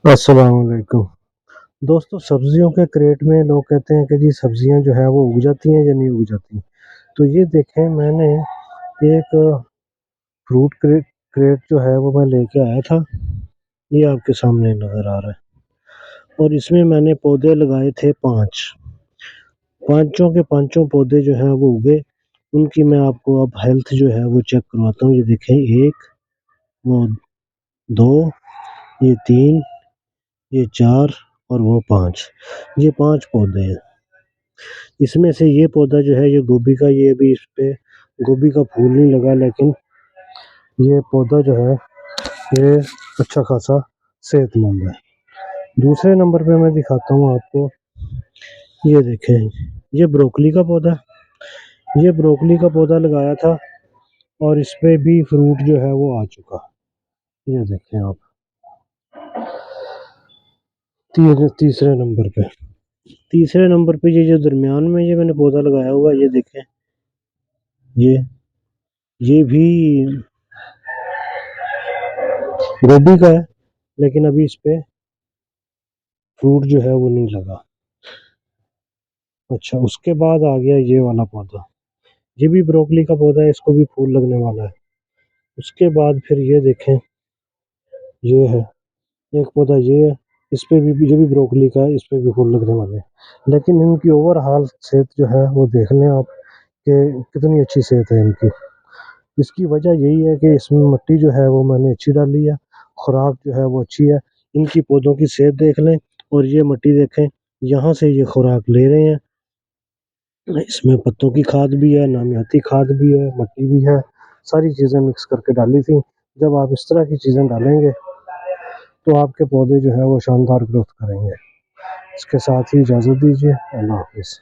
अस्सलाम वालेकुम। दोस्तों, सब्जियों के क्रेट में लोग कहते हैं कि जी सब्जियां जो है वो उग जाती हैं या नहीं उग जाती। तो ये देखें, मैंने एक फ्रूट क्रेट क्रेट जो है वो मैं लेके आया था। ये आपके सामने नजर आ रहा है और इसमें मैंने पौधे लगाए थे पांच। पांचों के पांचों पौधे जो है वो उगे। उनकी मैं आपको अब हेल्थ जो है वो चेक करवाता हूँ। ये देखें, एक, वो दो, ये तीन, ये चार और वो पांच। ये पांच पौधे हैं। इसमें से ये पौधा जो है ये गोभी का, ये अभी इस पे गोभी का फूल नहीं लगा, लेकिन ये पौधा जो है ये अच्छा खासा सेहतमंद है। दूसरे नंबर पे मैं दिखाता हूँ आपको। ये देखें, ये ब्रोकली का पौधा। ये ब्रोकली का पौधा लगाया था और इस पे भी फ्रूट जो है वो आ चुका। ये देखें आप, तीसरे नंबर पे। तीसरे नंबर पे ये जो दरमियान में ये मैंने पौधा लगाया हुआ है, ये देखें, ये भी गोभी का है, लेकिन अभी इस पे फ्रूट जो है वो नहीं लगा। अच्छा, उसके बाद आ गया ये वाला पौधा। ये भी ब्रोकली का पौधा है, इसको भी फूल लगने वाला है। उसके बाद फिर ये देखें, ये है एक पौधा, ये है। इस पे भी, ये भी ब्रोकली का है, इस पे भी फूल लगने वाले हैं। लेकिन इनकी ओवरऑल सेहत जो है वो देख लें आप कि कितनी अच्छी सेहत है इनकी। इसकी वजह यही है कि इसमें मिट्टी जो है वो मैंने अच्छी डाली है, खुराक जो है वो अच्छी है। इनकी पौधों की सेहत देख लें और ये मिट्टी देखें, यहाँ से ये खुराक ले रहे हैं। इसमें पत्तों की खाद भी है, नामियाती खाद भी है, मट्टी भी है, सारी चीज़ें मिक्स करके डाली थी। जब आप इस तरह की चीज़ें डालेंगे तो आपके पौधे जो है वो शानदार ग्रोथ करेंगे। इसके साथ ही इजाज़त दीजिए। अल्लाह हाफिज़।